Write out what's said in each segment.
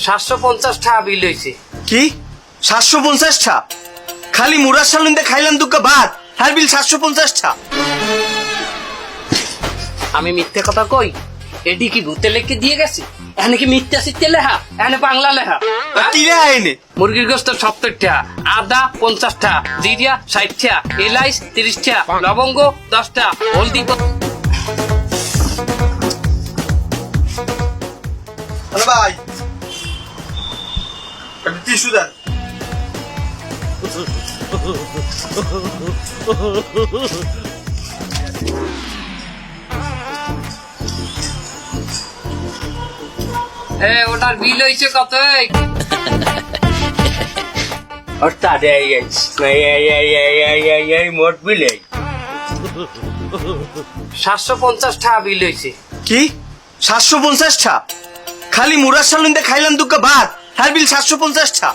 750 টাকা বিল হয়েছে। কি 750 টা? খালি মুরার সালুন্দে খাইলাম দুকা ভাত, আর বিল 750 টা? আমি মিথ্যে কথা কই? এডি কি ভূতে লেখকে দিয়ে গেছে? এখানে কি মিথ্যা সিথ্যে লেখা? এখানে বাংলা লেখা। কি লেখা এনে? মুরগির গোস্ত 70 টাকা, আদা 50 টাকা, জিরিয়া 60 টাকা, এলাইচ 30 টাকা, লবঙ্গ 10 টাকা, হলদি। হ্যালো ভাই, একটা টিস্যু দেন। ওটার বিল হয়েছে কত? মোট বিল 750 টাকা বিল হয়েছে। কি 750 টা? খালি মুরার সালুন্দে খাইলাম দুকা ভাত, আর বিল 750 টা?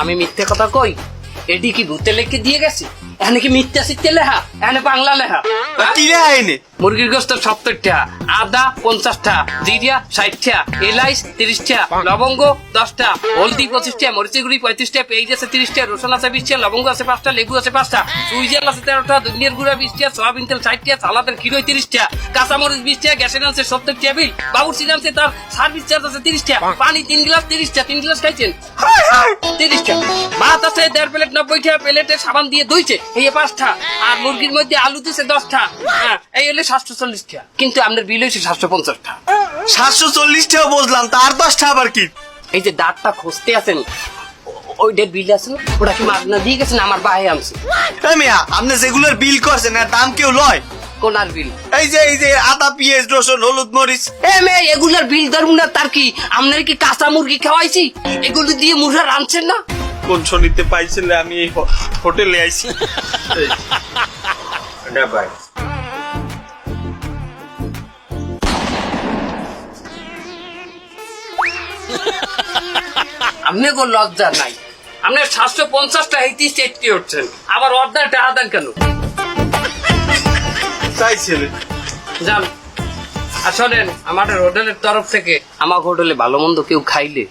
আমি মিথ্যে কথা কই? এডি কি ভূতে লেখকে দিয়ে গেছে? এখানে কি মিথ্যা সিথ্যে লেখা? এখানে বাংলা লেখা। কি লেখা এনে? মুরগির গোস্ত 70 টাকা, আদা 50 টাকা, জিরিয়া 60 টাকা, এলাইচ 30 টাকা, লবঙ্গ 10 টাকা, হলদি 25 টাকা, মরিচের গুঁড়ি 35 টাকা, পেঁয়াজ আছে 30 টাকা, রসুন আছে 20 টাকা, লবঙ্গ আছে 5টা, লেবু আছে 5টা, সুইজাল আছে 13 টাকা, ধনিয়ার গুঁড়া 20 টাকা, সয়াবিন তেল 60 টাকা, সালাদের কিলো 30 টাকা, কাঁচামরিচ 20 টাকা, গ্যাসের আছে 70 টাকা বিল, বাবুর্চি জানছে তার সার্ভিস চার্জ আছে 30 টাকা, পানি 3 গ্লাস 30 টাকা, 3 গ্লাস খাইছেন 30 টাকা, ভাত আছে 1.5 প্লেট 90 টাকা, প্লেটে সাবান দিয়ে ধুইছে এই 5টা, আর মুরগির মধ্যে আলু দিছে 10টা, এই হলে 740 টাকা। কিন্তু আপনার বিল হয়েছে 750 টাকা। 740 টাকা বুঝলাম, তার 10 টা আবার কি? এই যে দাঁতটা খুঁজতে আছেন, ওই ডেট বিল আছে না, ওটা কি মাগনা দিয়ে গেছেন? আমার ভাই আনছে। মিয়া, আপনি যেগুলোর বিল করছেন এর দাম কেউ লয়? কোনার বিল? এই যে আদা পেঁয়াজ রসুন হলুদ মরিচ। মেয়ে এগুলার বিল ধরুন না, তার কি আপনার কি কাঁচা মুরগি খাওয়াইছি? এগুলো দিয়ে মুরগা রাঁধছেন না? কোন শনিতে পাইছিলে আমি এই হোটেলে আইছি? আপনি কোন লজ্জা নাই? আপনি 750টা হেঁটি চেটকে উঠছেন, আবার অর্ধেক টাকা দেন কেন? চাইছিলে যান। আর শোনেন, আমাদের হোটেলের তরফ থেকে আমার হোটেলে ভালো মন্দ কেউ খাইলে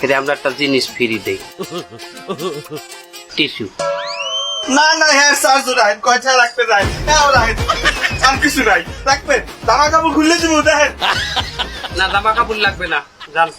এটা আমরা একটা জিনিস ফ্রি দেই, টিস্যু। না না হ্যাঁ স্যার রাইট, কয়টা রাখতে রাইট? হ্যাঁ রাইট, আর কিছু নাই রাখবেন? জামা কাপড় খুললে তুমি দেখেন। না জামা কাপড় লাগবে না, যান।